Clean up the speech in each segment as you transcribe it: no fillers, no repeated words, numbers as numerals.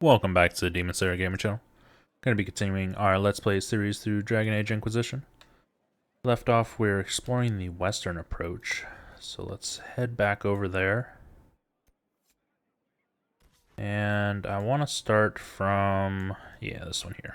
Welcome back to the Demon Slayer Gamer channel. Going to be continuing our Let's Play series through Dragon Age Inquisition. Left off, we're exploring the western approach. So let's head back over there. And I want to start from, this one here.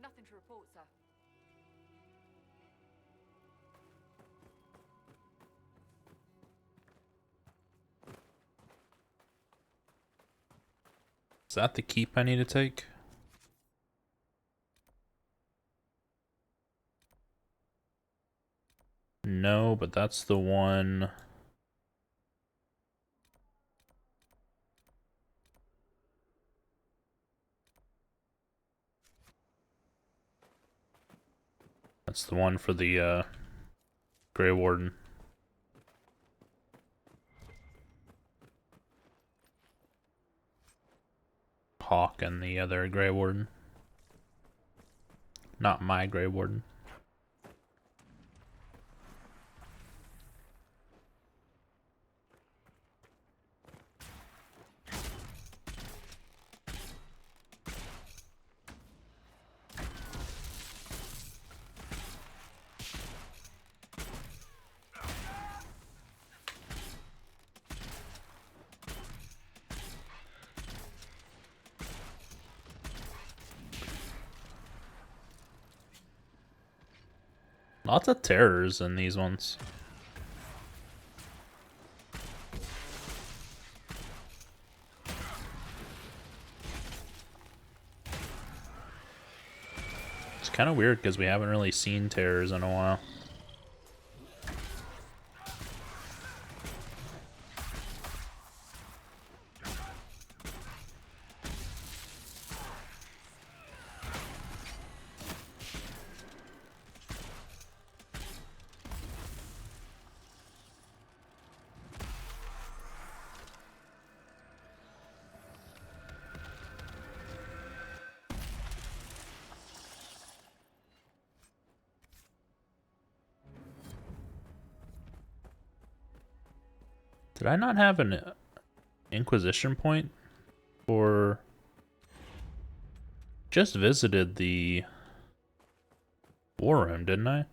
Nothing to report, sir. Is that the keep I need to take? No, but that's the one. That's the one for the Grey Warden. Hawk and the other Grey Warden. Not my Grey Warden. Lots of terrors in these ones. It's kind of weird because we haven't really seen terrors in a while. Did I not have an Inquisition point? Or just visited the war room, didn't I?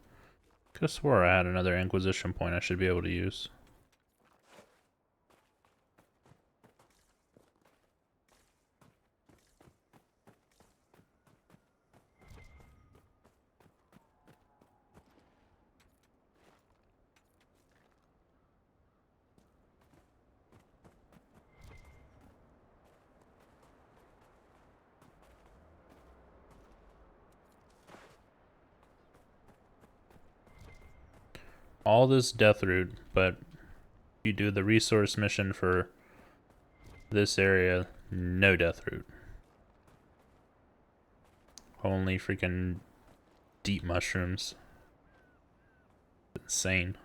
Could have swore I had another Inquisition point I should be able to use. All this death root, but you do the resource mission for this area, no death root. Only freaking deep mushrooms. Insane.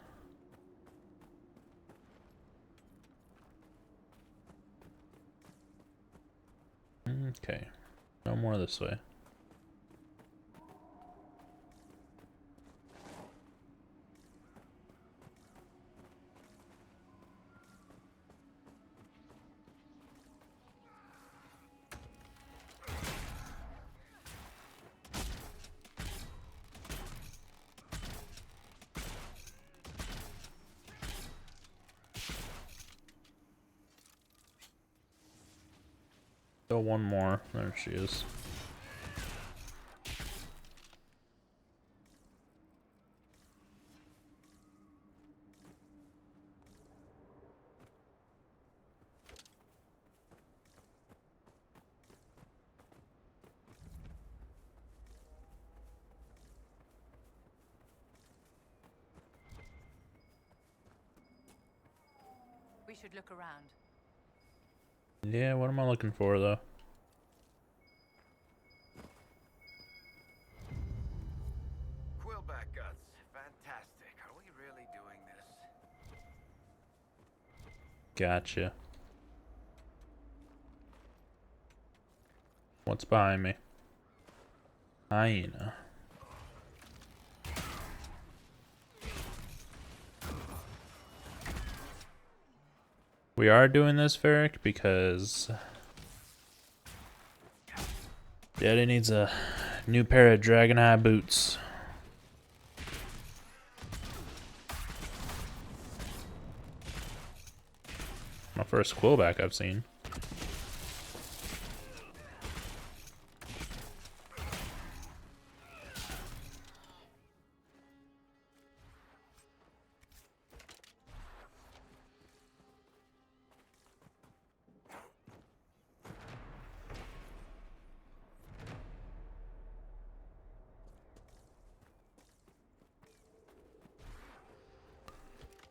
Okay, no more this way. Still one more. There she is. We should look around. Yeah, what am I looking for though? Gotcha. What's behind me? Hyena. We are doing this, Varric, because Daddy needs a new pair of dragon high boots. My first quillback I've seen.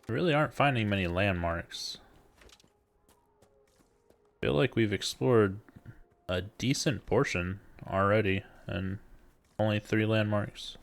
We really aren't finding many landmarks. Feel like we've explored a decent portion already, and only 3 landmarks.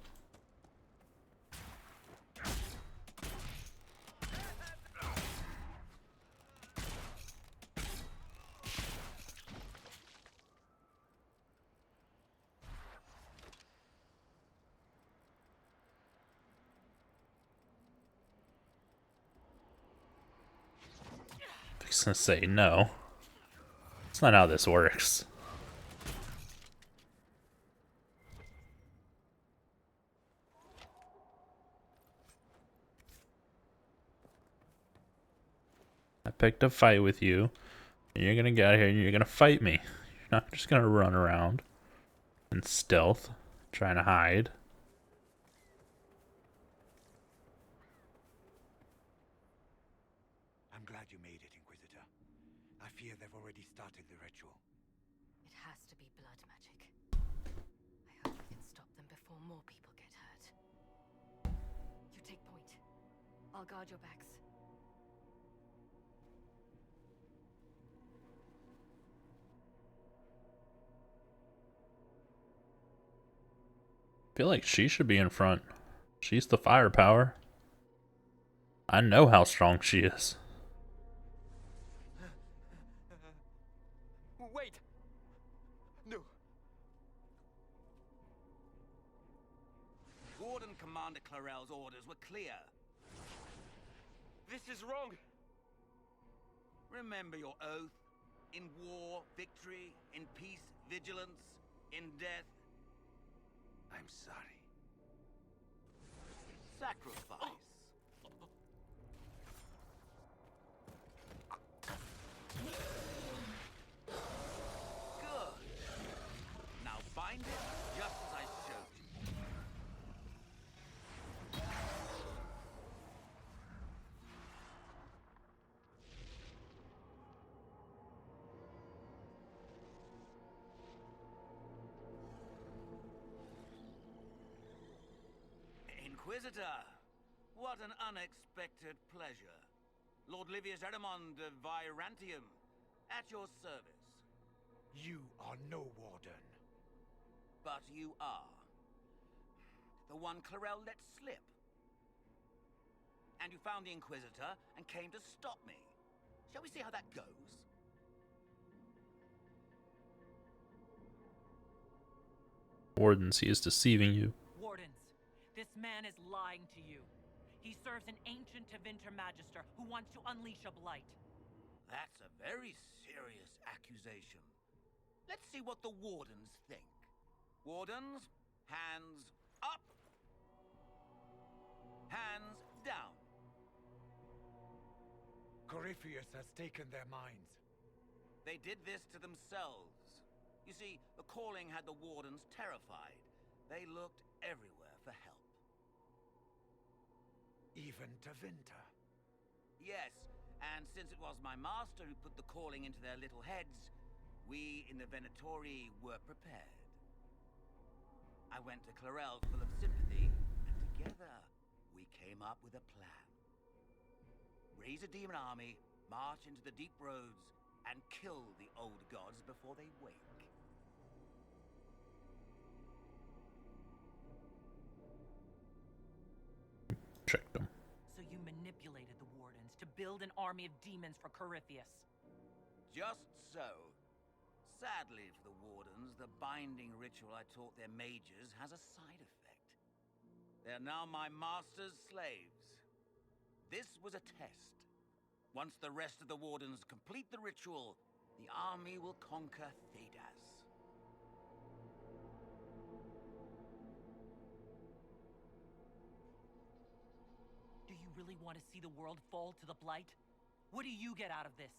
I was gonna say no. That's not how this works. I picked a fight with you, and you're gonna get out here and you're gonna fight me. You're not just gonna run around and stealth, trying to hide. I'm glad you made it, Inquisitor. I fear they've already started the ritual. It has to be blood magic. I hope we can stop them before more people get hurt. You take point. I'll guard your backs. I feel like she should be in front. She's the firepower. I know how strong she is. Wait! No. Warden Commander Clarel's orders were clear. This is wrong! Remember your oath. In war, victory. In peace, vigilance. In death, I'm sorry. sacrifice. Good. Now bind it just as I showed you. Inquisitor, what an unexpected pleasure. Lord Livius Erimond of Virantium, at your service. You are no warden. But you are. The one Clarel let slip. And you found the Inquisitor and came to stop me. Shall we see how that goes? Wardens, he is deceiving you. Wardens, this man is lying to you. He serves an ancient Tevinter Magister who wants to unleash a blight. That's a very serious accusation. Let's see what the Wardens think. Wardens, hands up. Hands down. Corypheus has taken their minds. They did this to themselves. You see, the calling had the Wardens terrified. They looked everywhere for help. Even Tevinter. Yes, and since it was my master who put the calling into their little heads, we in the Venatori were prepared. I went to Clarel full of sympathy, and together we came up with a plan. Raise a demon army, march into the deep roads, and kill the old gods before they wake. Tricked him. So you manipulated the Wardens to build an army of demons for Corypheus. Just so. Sadly for the Wardens, the binding ritual I taught their mages has a side effect. They're now my master's slaves. This was a test. Once the rest of the Wardens complete the ritual, the army will conquer Thedas. Do you really want to see the world fall to the Blight? What do you get out of this?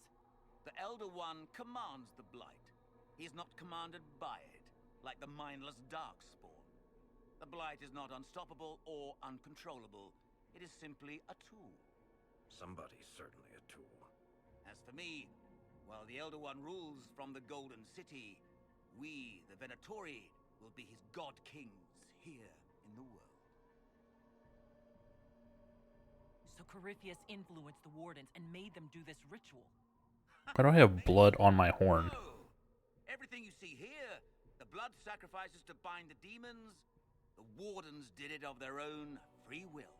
The Elder One commands the Blight. He is not commanded by it, like the mindless Darkspawn. The Blight is not unstoppable or uncontrollable. It is simply a tool. Somebody's certainly a tool. As for me, while the Elder One rules from the Golden City, we, the Venatori, will be his god kings here in the world. So Corypheus influenced the Wardens and made them do this ritual. Why do I have blood on my horn? No. Everything you see here, the blood sacrifices to bind the demons, the Wardens did it of their own free will.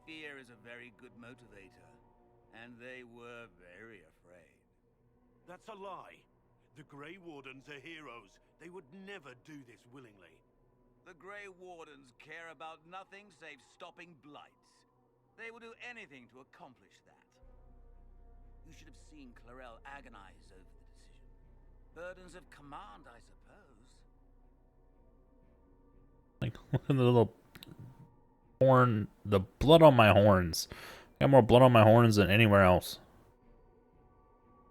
Fear is a very good motivator, and they were very afraid. That's a lie. The Grey Wardens are heroes. They would never do this willingly. The Grey Wardens care about nothing save stopping blights. They will do anything to accomplish that. You should have seen Clarel agonize over the decision. Burdens of command, I suppose. Like, look at the little horn, the blood on my horns. I got more blood on my horns than anywhere else.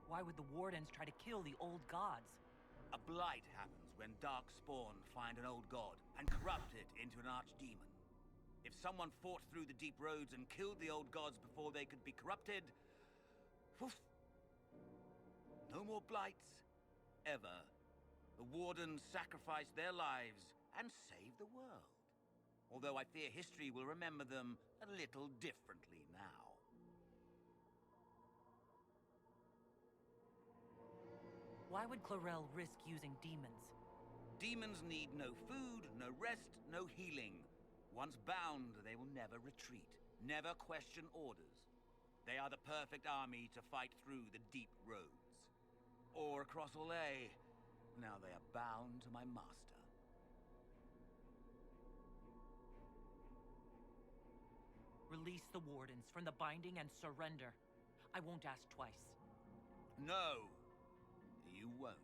Why would the Wardens try to kill the old gods? A blight happens when Darkspawn find an old god and corrupt it into an archdemon. If someone fought through the deep roads and killed the old gods before they could be corrupted, poof, no more blights, ever. The Wardens sacrificed their lives and saved the world. Although I fear history will remember them a little differently now. Why would Clarel risk using demons? Demons need no food, no rest, no healing. Once bound, they will never retreat, never question orders. They are the perfect army to fight through the deep roads. Or across Olay. Now they are bound to my master. Release the Wardens from the binding and surrender. I won't ask twice. No, you won't.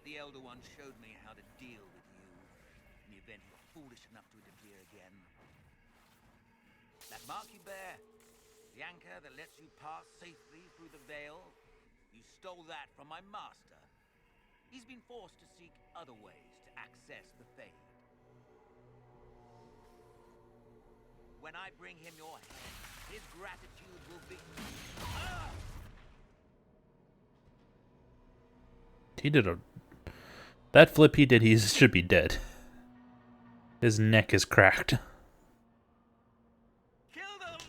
The Elder One showed me how to deal with you in the event you were foolish enough to interfere again. That mark you bear, the anchor that lets you pass safely through the veil, you stole that from my master. He's been forced to seek other ways to access the Fade. When I bring him your head, his gratitude will be... Ah! He did a... That flip he did, he should be dead. His neck is cracked. Kill them!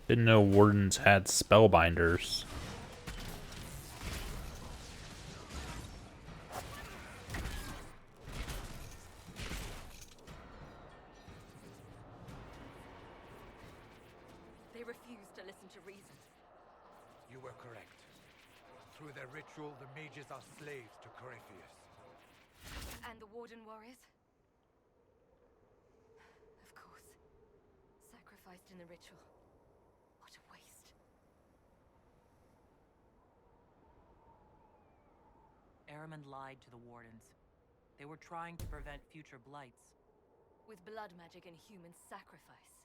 Didn't know Wardens had spellbinders. They refuse to listen to reason. You were correct. Through their ritual, the mages are slaves to Corypheus. And the Warden warriors? Of course. Sacrificed in the ritual. What a waste. Ahriman lied to the Wardens. They were trying to prevent future blights. With blood magic and human sacrifice.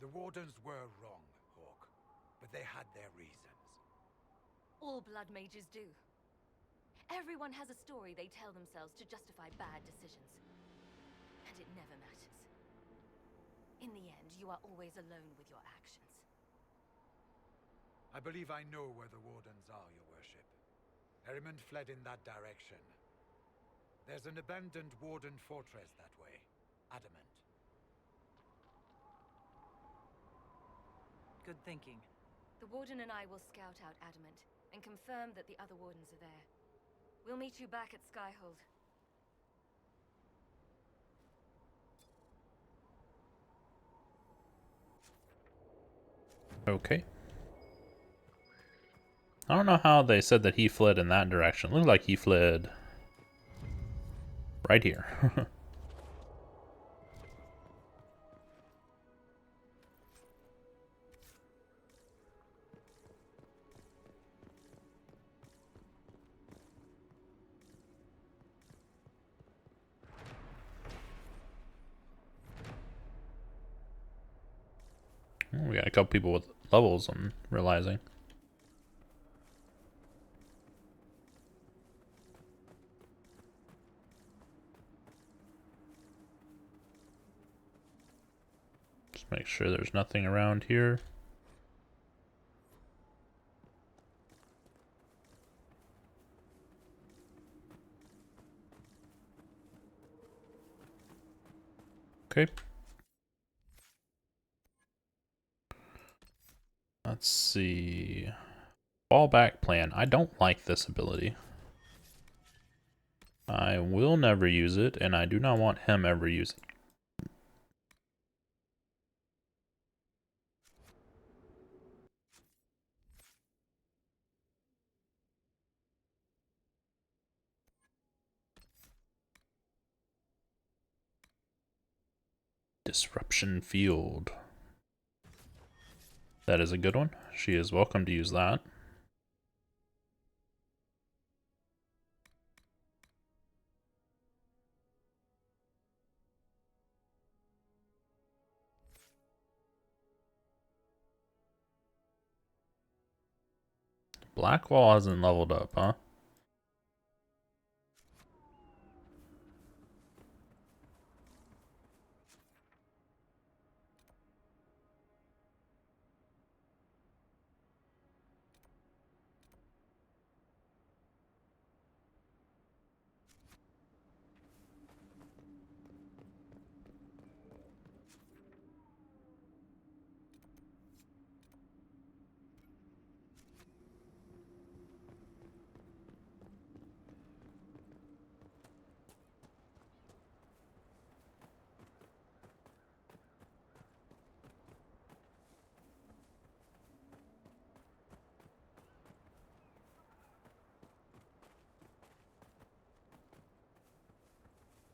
The Wardens were wrong, Hawk, but they had their reasons. All blood mages do. Everyone has a story they tell themselves to justify bad decisions. And it never matters. In the end, you are always alone with your actions. I believe I know where the Wardens are, Your Worship. Ahriman fled in that direction. There's an abandoned Warden fortress that way. Adamant. good thinking. The Warden and I will scout out Adamant and confirm that the other Wardens are there. We'll meet you back at Skyhold. Okay. I don't know how they said that he fled in that direction. It looked like he fled right here. We got a couple people with levels, I'm realizing. Just make sure there's nothing around here. Okay. Let's see. Fallback plan. I don't like this ability. I will never use it, and I do not want him ever using it. Disruption field. That is a good one. She is welcome to use that. Blackwall hasn't leveled up, huh?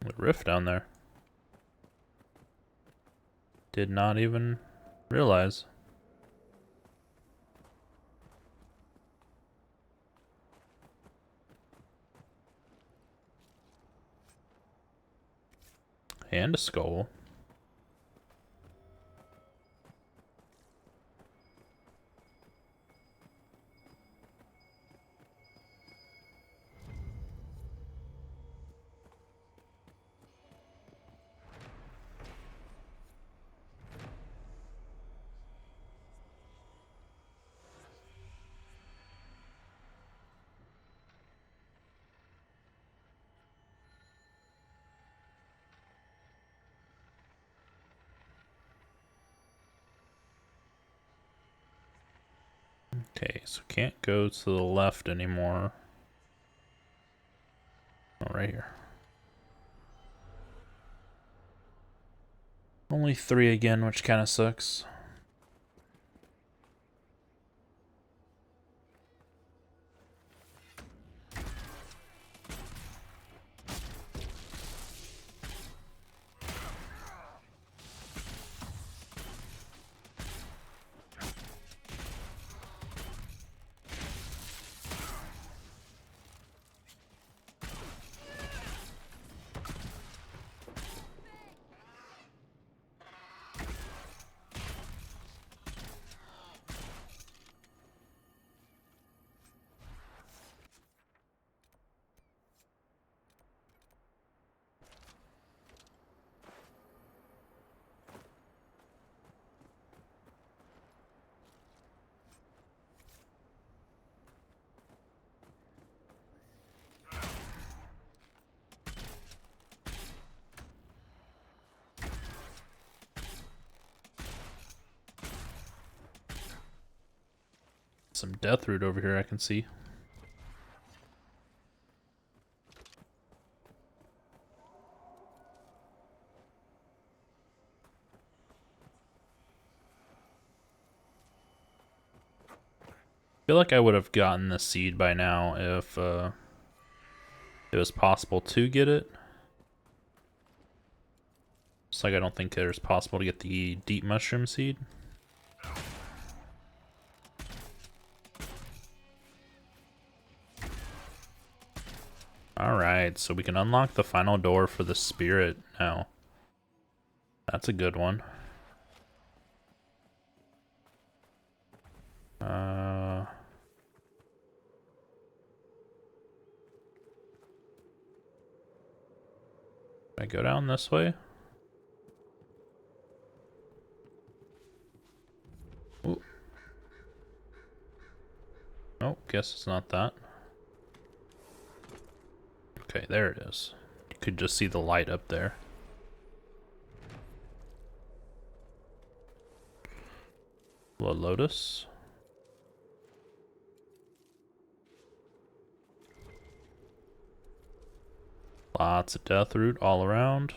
The rift down there. Did not even realize. And a skull. Okay, so can't go to the left anymore. Oh, right here. Only 3 again, which kind of sucks. Some death root over here I can see. I feel like I would have gotten the seed by now if it was possible to get it. It's like I don't think it's possible to get the deep mushroom seed. Alright, so we can unlock the final door for the spirit now. That's a good one. I go down this way? Ooh. Oh, guess it's not that. Okay, there it is. You could just see the light up there. Blood Lotus. Lots of death root all around.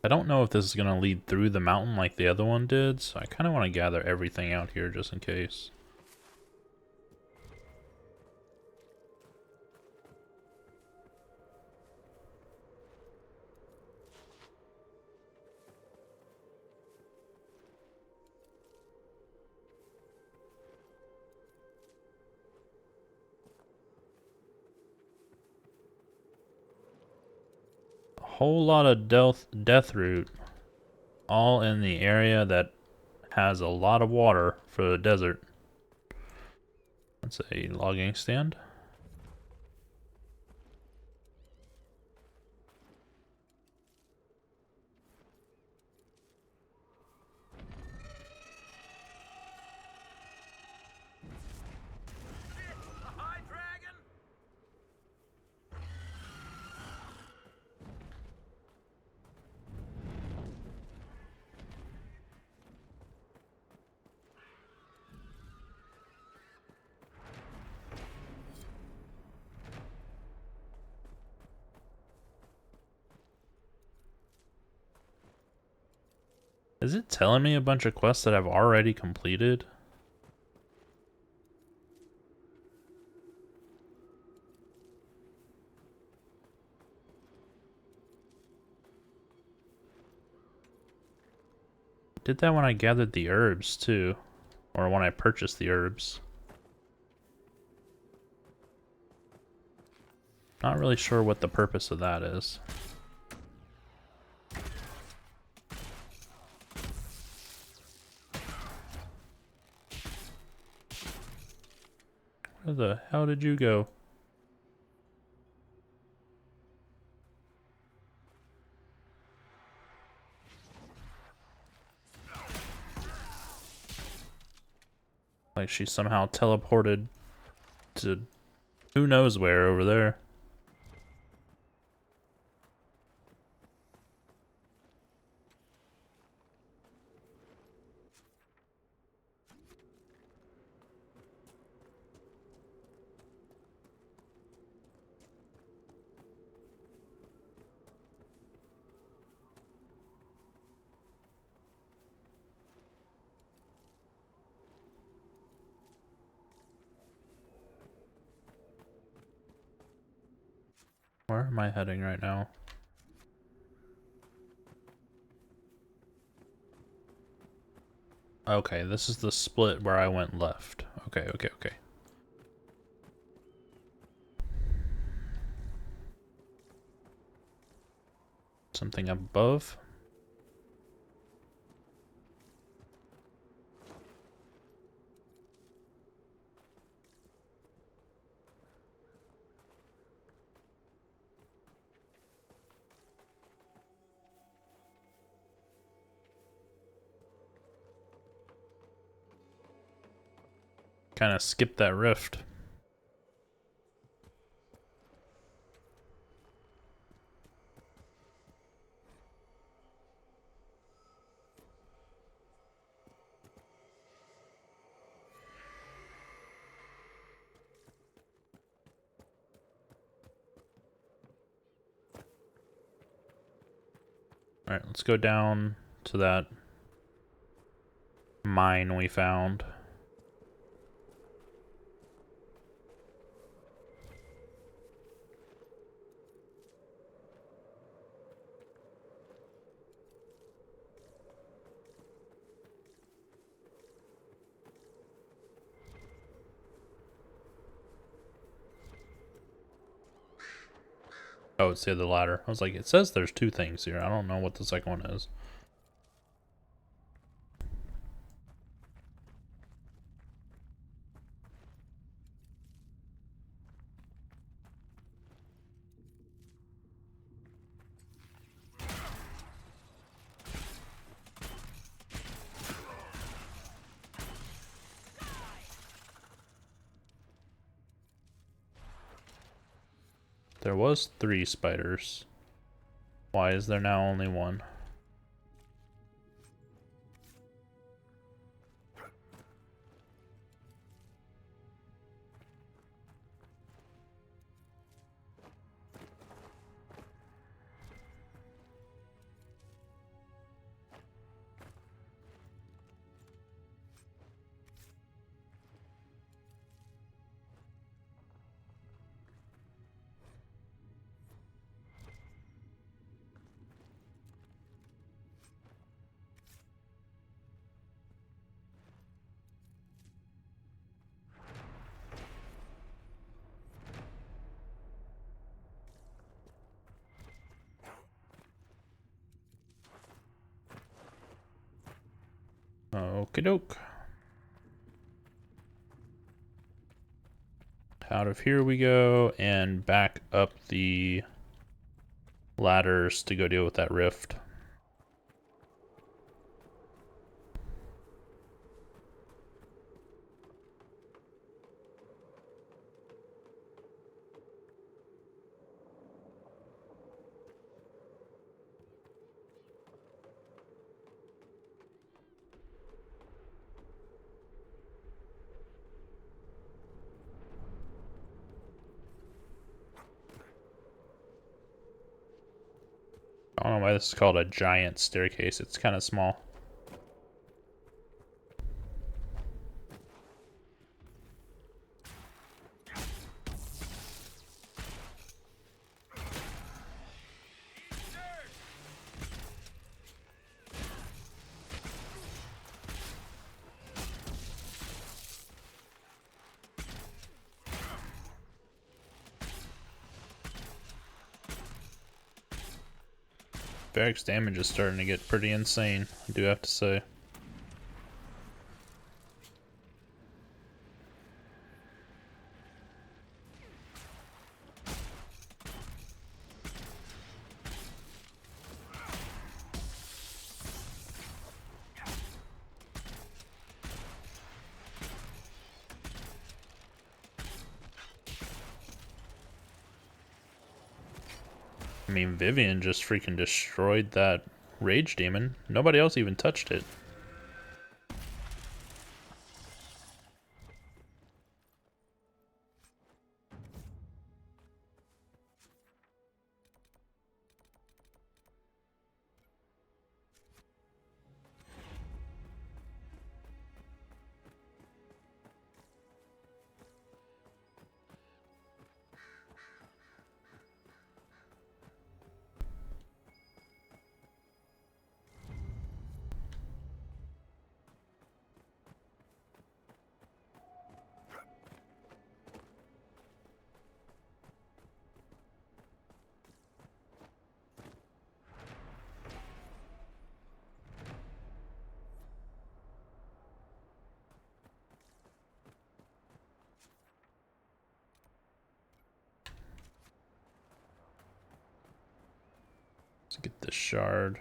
I don't know if this is going to lead through the mountain like the other one did, so I kind of want to gather everything out here just in case. Whole lot of death root, all in the area that has a lot of water for the desert. That's a logging stand. Hi, dragon! Is it telling me a bunch of quests that I've already completed? Did that when I gathered the herbs too, or when I purchased the herbs. Not really sure what the purpose of that is. Where the hell did you go? Like she somehow teleported to who knows where over there. Where am I heading right now? Okay, this is the split where I went left. Okay. Something above? Kind of skipped that rift. Alright, let's go down to that mine we found. Oh, it's the other ladder. I was like, it says there's two things here. I don't know what the second one is. There was 3 spiders. Why is there now only 1? Okie doke. Out of here we go, and back up the ladders to go deal with that rift. I don't know why this is called a giant staircase. It's kind of small. Barracks damage is starting to get pretty insane, I do have to say. I mean, Vivian just freaking destroyed that rage demon. Nobody else even touched it. Let's get this shard.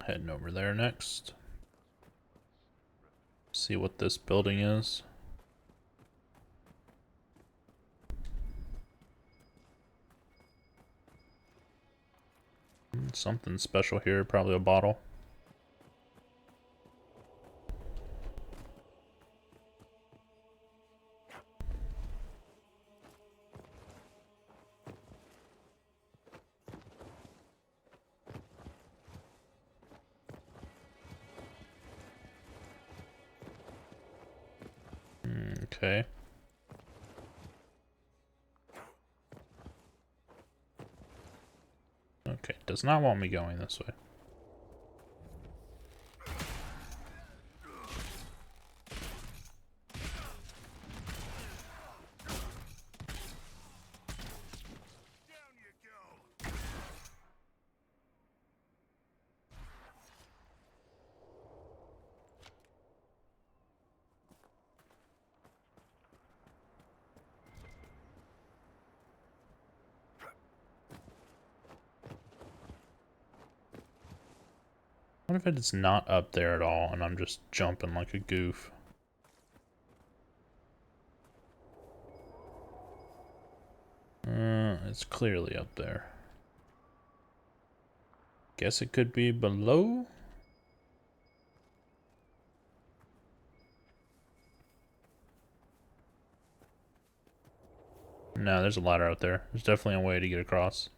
Heading over there next. See what this building is. Something special here, probably a bottle. Okay. Okay, does not want me going this way. What if it's not up there at all and I'm just jumping like a goof? It's clearly up there. Guess it could be below? No, there's a ladder out there. There's definitely a way to get across.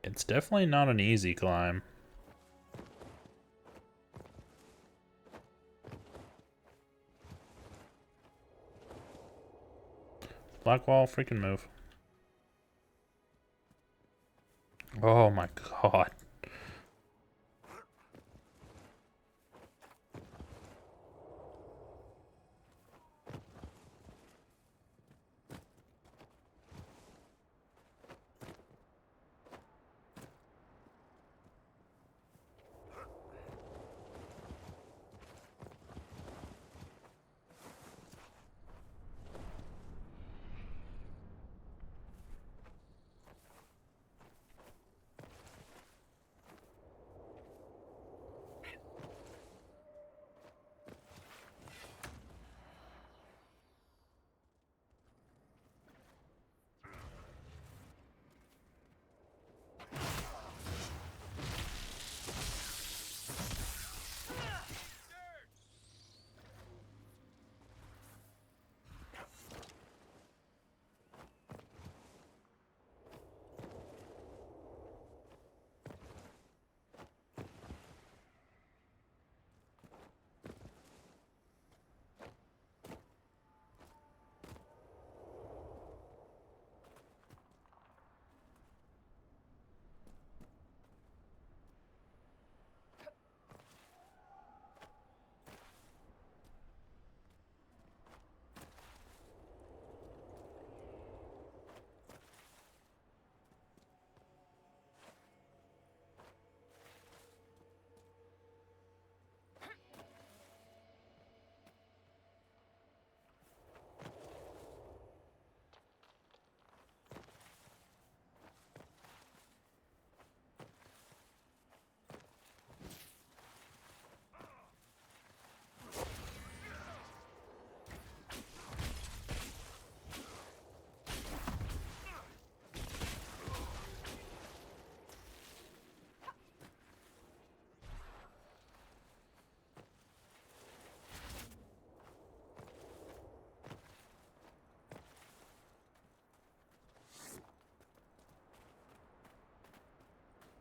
It's definitely not an easy climb. Black wall, freaking move. Oh my god.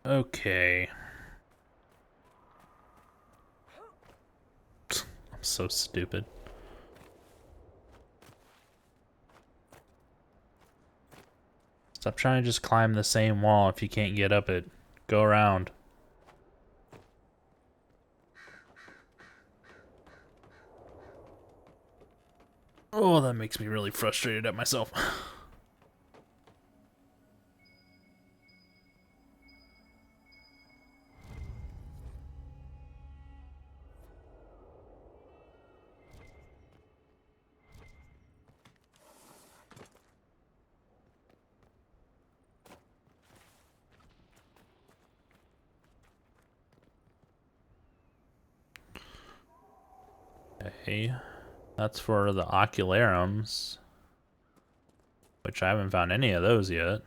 Okay. I'm so stupid. Stop trying to just climb the same wall if you can't get up it. Go around. Oh, that makes me really frustrated at myself. Okay. That's for the ocularums, which I haven't found any of those yet.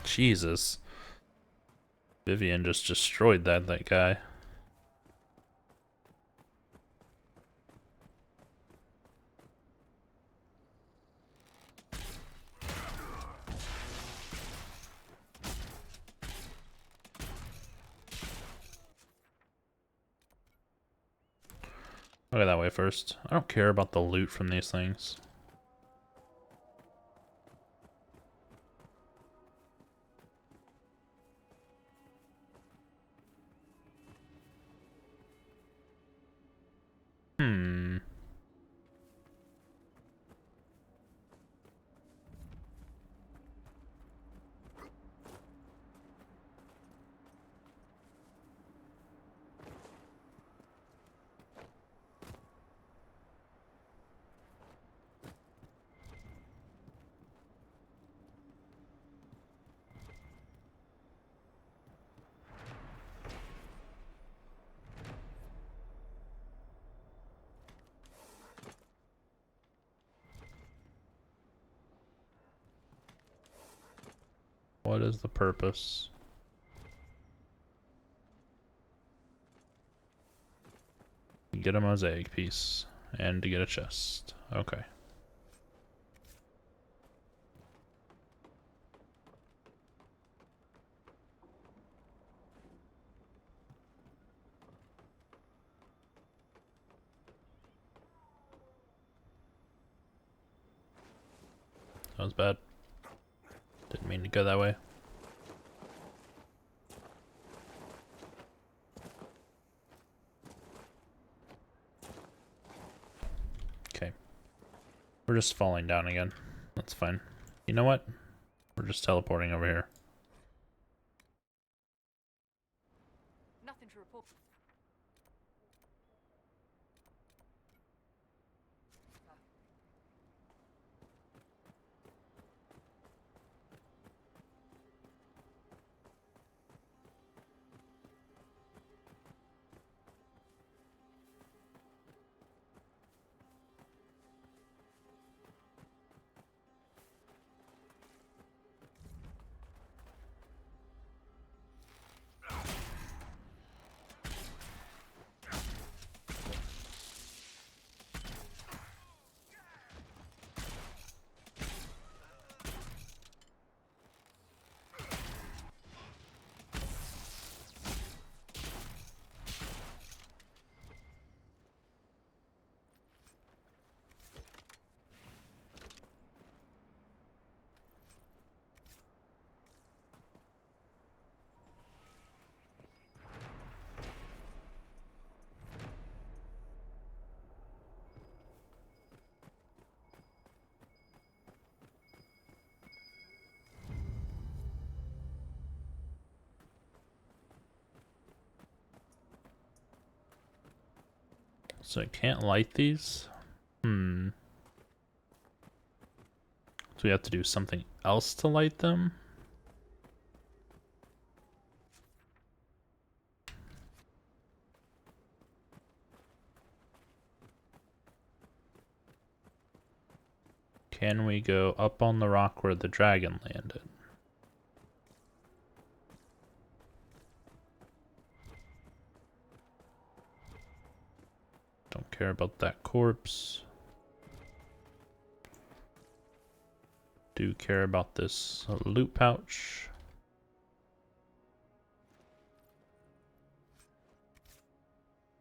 Jesus. Vivian just destroyed that guy. I'll go that way first. I don't care about the loot from these things. Hmm. What is the purpose? Get a mosaic piece and to get a chest. Okay. That was bad. Didn't mean to go that way. Okay. We're just falling down again. That's fine. You know what? We're just teleporting over here. Nothing to report. So I can't light these? Hmm. So we have to do something else to light them? Can we go up on the rock where the dragon landed? Don't care about that corpse. do care about this loot pouch.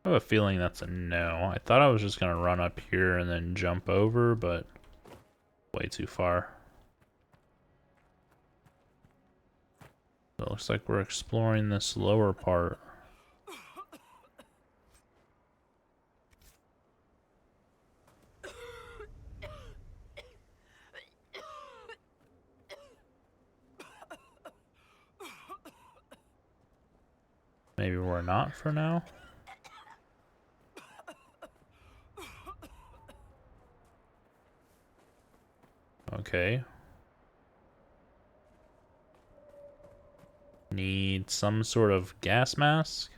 I have a feeling that's a no. I thought I was just gonna run up here and then jump over, but way too far. So it looks like we're exploring this lower part. Maybe we're not for now. Okay. Need some sort of gas mask.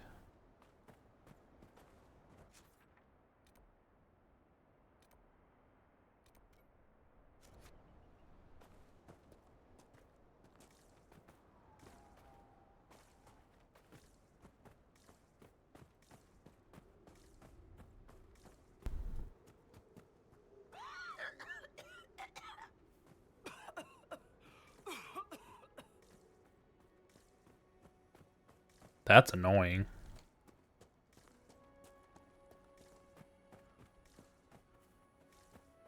That's annoying.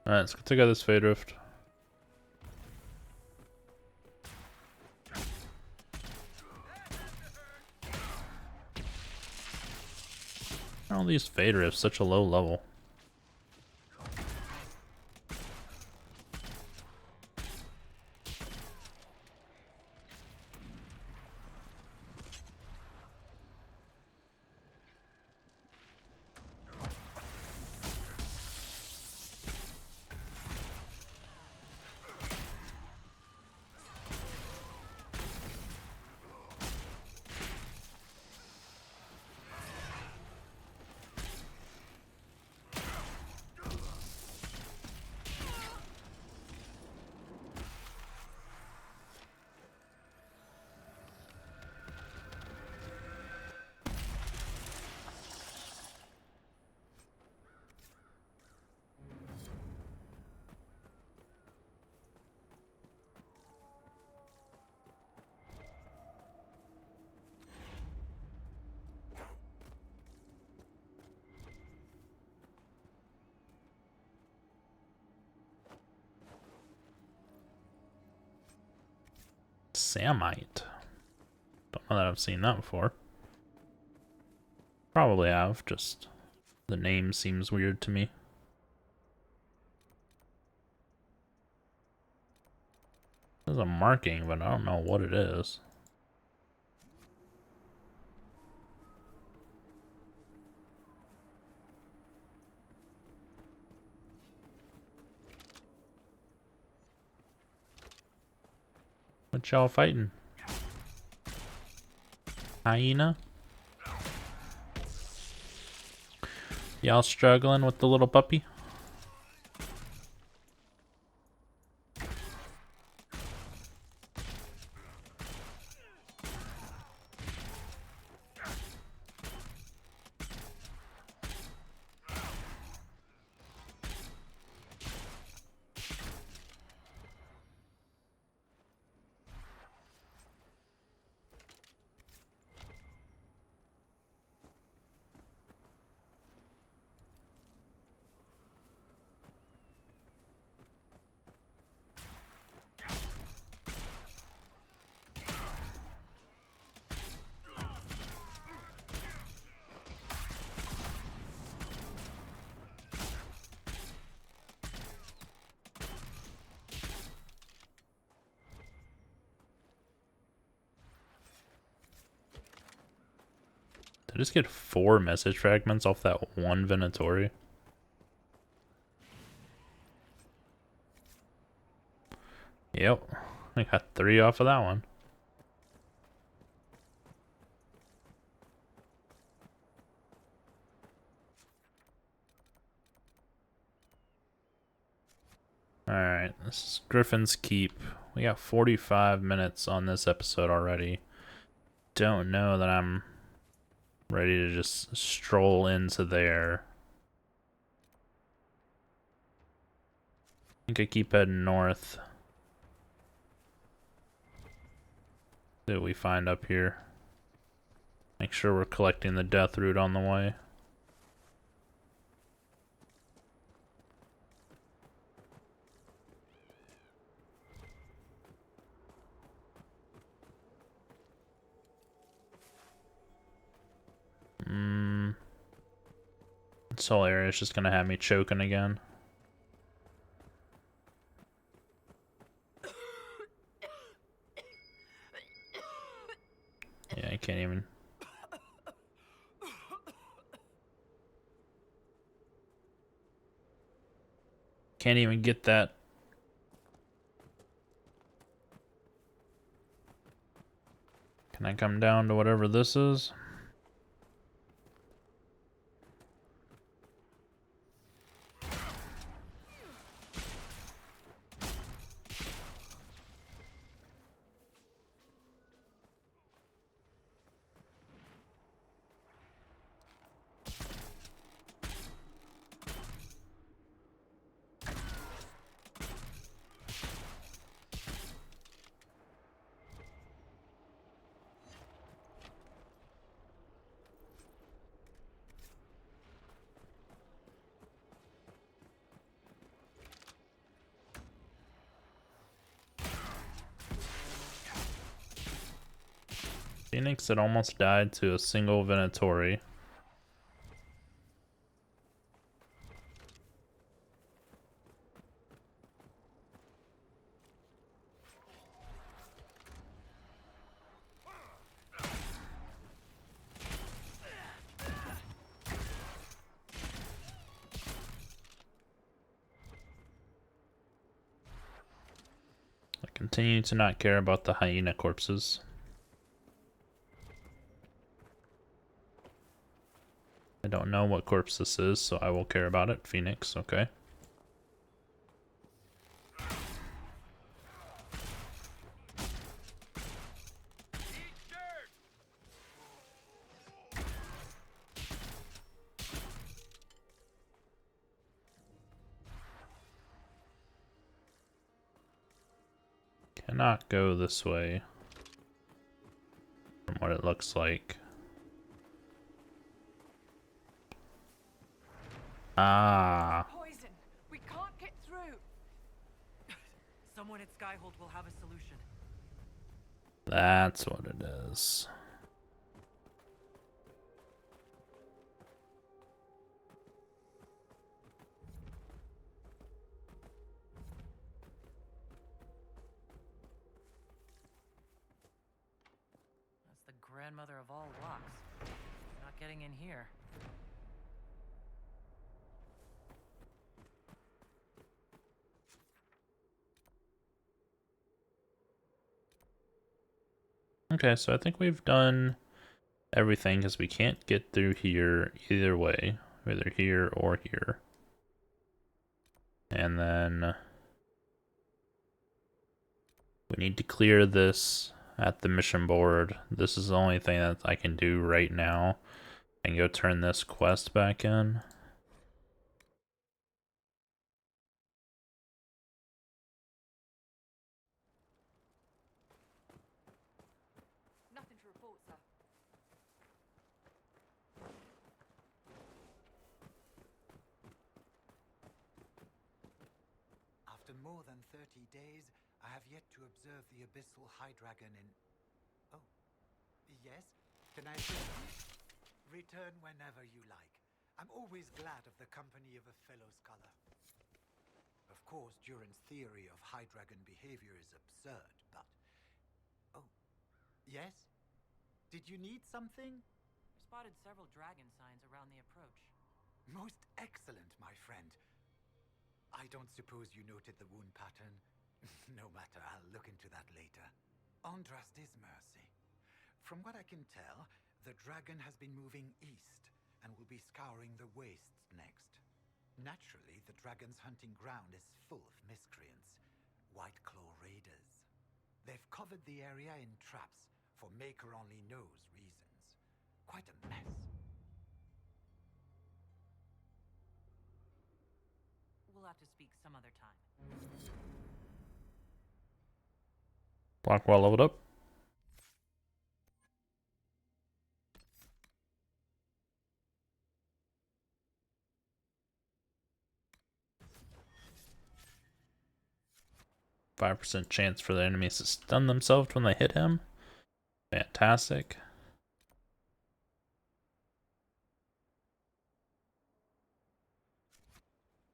Alright, let's go take out this Fade Rift. Why are all these Fade Rifts such a low level? Samite. Don't know that I've seen that before. Probably have, just the name seems weird to me. There's a marking, but I don't know what it is. What y'all fighting? Hyena? Y'all struggling with the little puppy? Did I just get 4 message fragments off that one Venatori? Yep, I got 3 off of that one. Alright, this is Griffin's Keep. We got 45 minutes on this episode already. Don't know that I'm ready to just stroll into there. I think I keep heading north. that we find up here. Make sure we're collecting the death root on the way. This whole area is just gonna have me choking again. Yeah, I can't even. Can't even get that. Can I come down to whatever this is? Phoenix had almost died to a single Venatori. I continue to not care about the hyena corpses. I don't know what corpse this is, so I will care about it. Phoenix, okay. Cannot go this way, from what it looks like. Ah. Poison! We can't get through! Someone at Skyhold will have a solution. That's what it is. That's the grandmother of all locks. Not getting in here. Okay, so I think we've done everything because we can't get through here either way, either here or here. And then we need to clear this at the mission board. This is the only thing that I can do right now. And go turn this quest back in. Nothing to report, sir. After more than 30 days, I have yet to observe the abyssal high dragon in... Oh, yes? Can I return whenever you like? I'm always glad of the company of a fellow scholar. Of course, Duran's theory of high dragon behavior is absurd, but... Oh, yes? Did you need something? Spotted several dragon signs around the approach. Most excellent, my friend. I don't suppose you noted the wound pattern? No matter, I'll look into that later. Andraste's mercy. From what I can tell, the dragon has been moving east and will be scouring the wastes next. Naturally, the dragon's hunting ground is full of miscreants, White Claw raiders. They've covered the area in traps for Maker only knows reasons. Quite a mess. We'll have to speak some other time. Blackwell leveled up. 5% chance for the enemies to stun themselves when they hit him. Fantastic.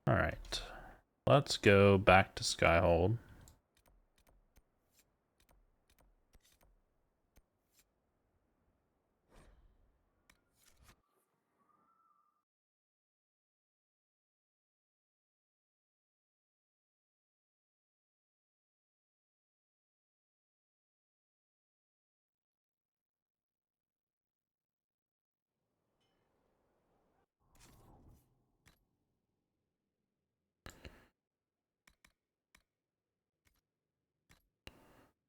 Alright. Let's go back to Skyhold.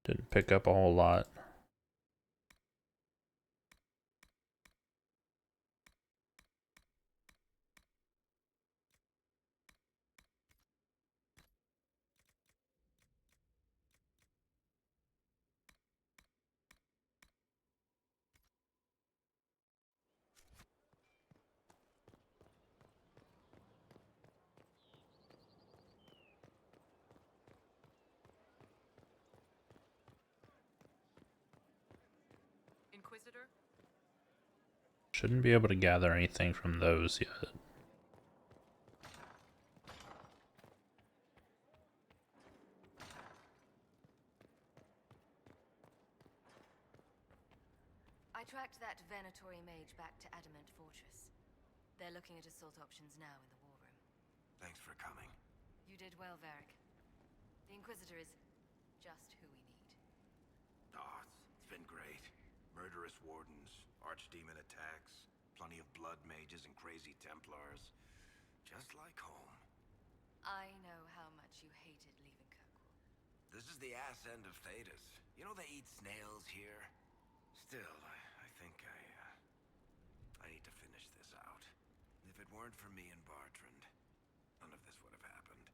Didn't pick up a whole lot. Inquisitor? Shouldn't be able to gather anything from those yet. I tracked that Venatory mage back to Adamant Fortress. They're looking at assault options now in the war room. Thanks for coming. You did well, Varric. The Inquisitor is just who we need. Oh, it's been great. Murderous wardens, archdemon attacks, plenty of blood mages and crazy Templars. Just like home. I know how much you hated leaving Kirkwall. This is the ass end of Thedas. You know they eat snails here? Still, I think I need to finish this out. If it weren't for me and Bartrand, none of this would have happened.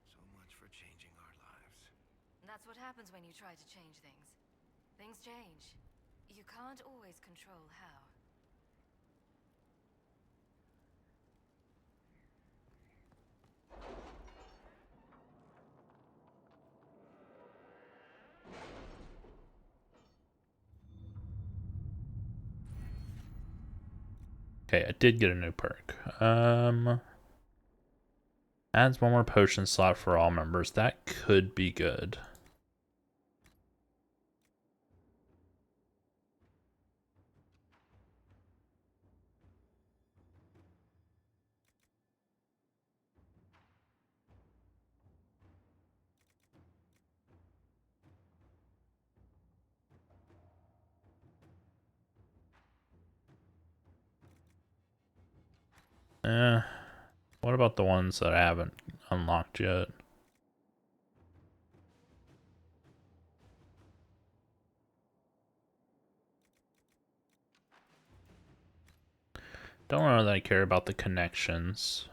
So much for changing our lives. And that's what happens when you try to change things. Things change. You can't always control how. Okay, I did get a new perk. Adds one more potion slot for all members. That could be good. What about the ones that I haven't unlocked yet? Don't know that I care about the connections.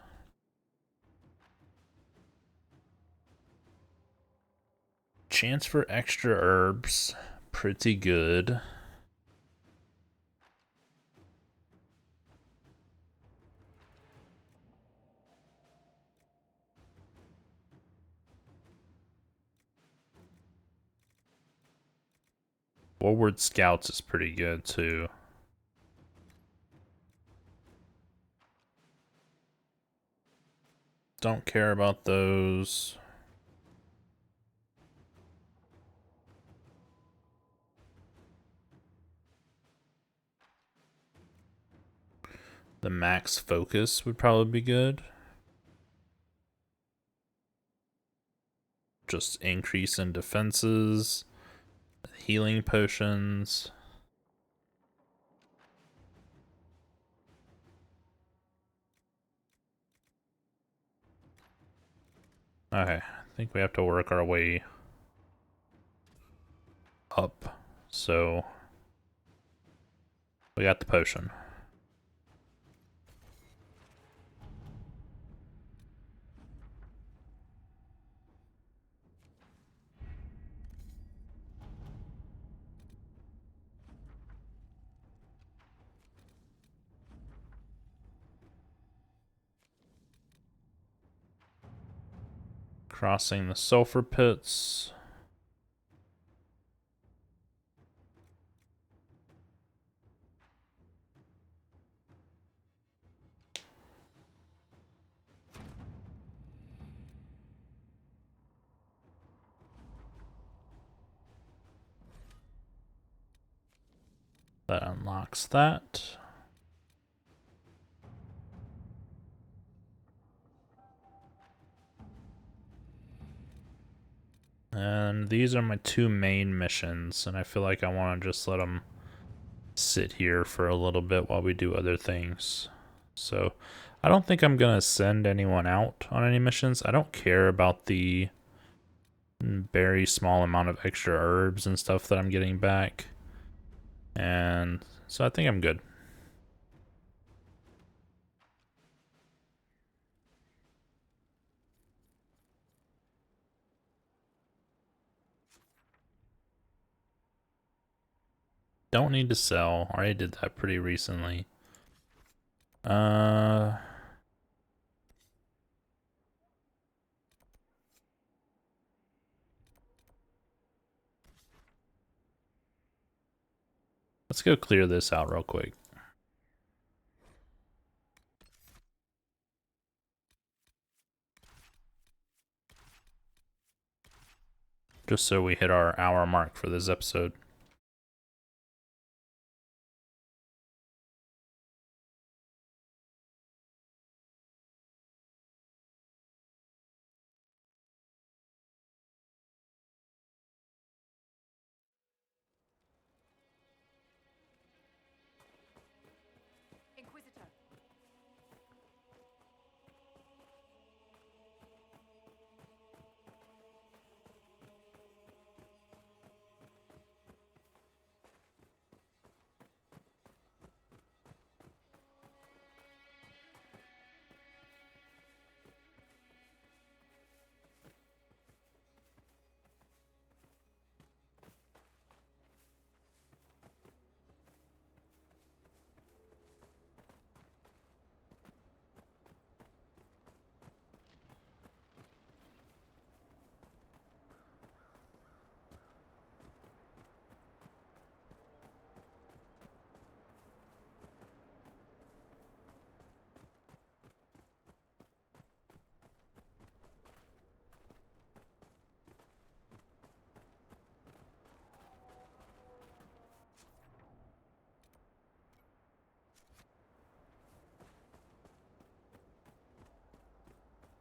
Chance for extra herbs. Pretty good. Forward Scouts is pretty good too. Don't care about those. The max focus would probably be good. Just increase in defenses. Healing potions. Okay, I think we have to work our way up. So we got the potion. Crossing the sulfur pits. That unlocks that. And these are my two main missions, and I feel like I want to just let them sit here for a little bit while we do other things. So I don't think I'm going to send anyone out on any missions. I don't care about the very small amount of extra herbs and stuff that I'm getting back. And so I think I'm good. Don't need to sell. Already did that pretty recently. Let's go clear this out real quick. Just so we hit our hour mark for this episode. Inquisitor.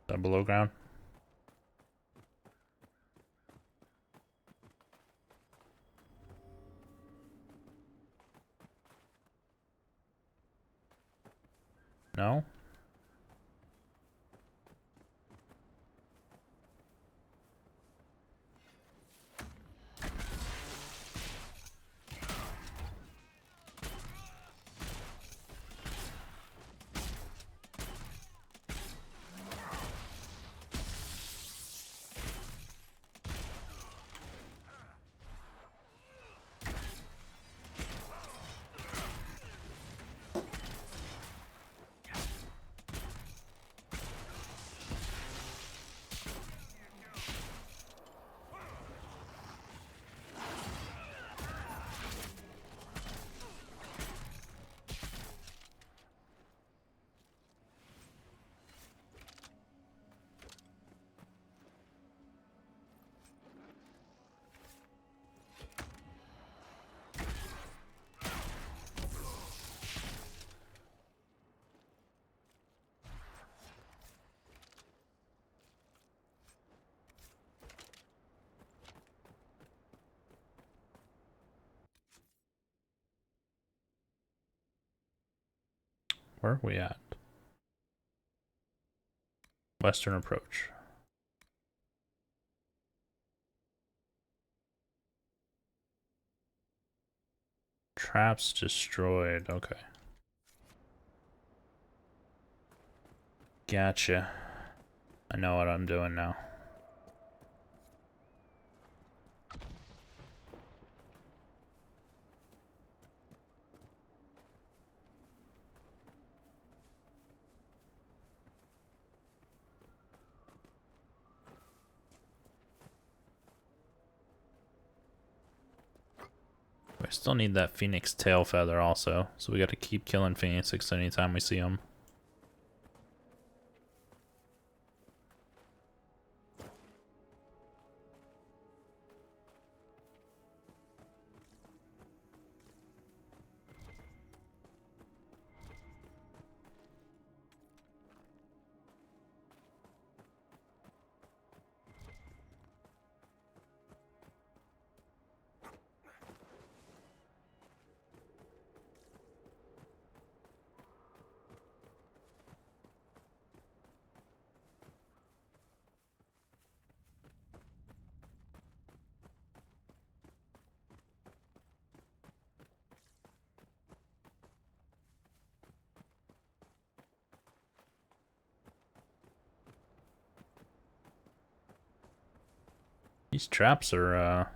Is that below ground? No? Where are we at? Western approach. Traps destroyed. Okay. Gotcha. I know what I'm doing now. I still need that Phoenix tail feather also, so we got to keep killing Phoenixes anytime we see them. These traps are a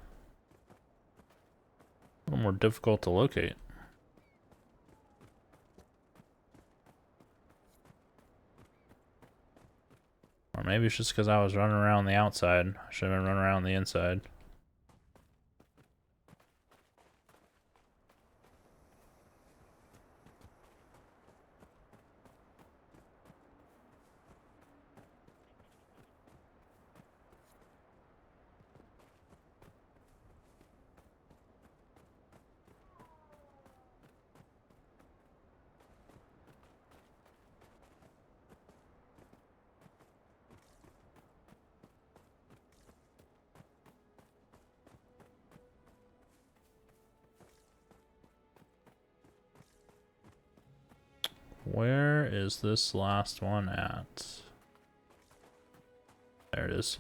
little more difficult to locate. Or maybe it's just because I was running around the outside. I should have been running around the inside. Where is this last one at? There it is.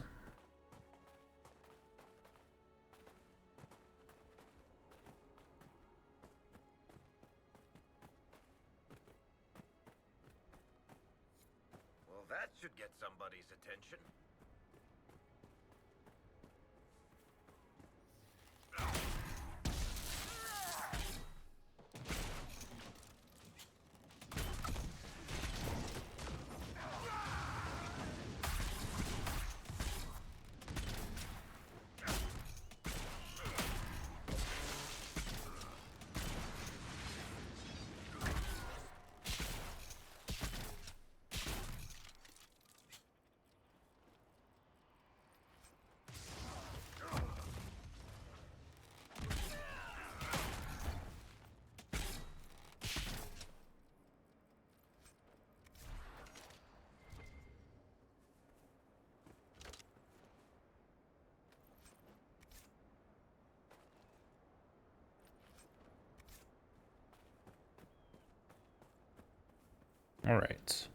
Well, that should get somebody's attention. All right.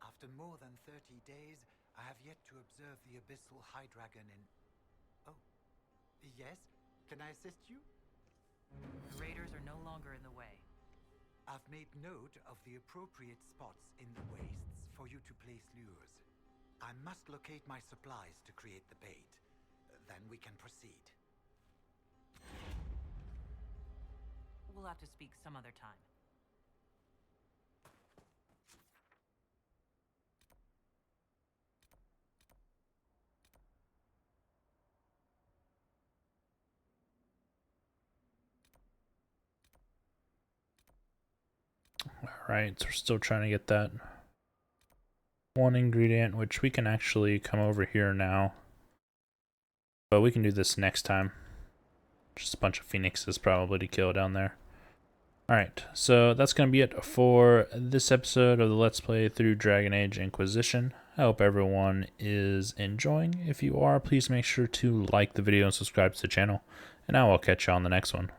After more than 30 days, I have yet to observe the abyssal high dragon in... Oh. Yes? Can I assist you? The raiders are no longer in the way. I've made note of the appropriate spots in the wastes for you to place lures. I must locate my supplies to create the bait. Then we can proceed. We'll have to speak some other time. Alright, so we're still trying to get that one ingredient, which we can actually come over here now. But we can do this next time. Just a bunch of phoenixes probably to kill down there. Alright, so that's going to be it for this episode of the Let's Play through Dragon Age Inquisition. I hope everyone is enjoying. If you are, please make sure to like the video and subscribe to the channel. And I will catch you on the next one.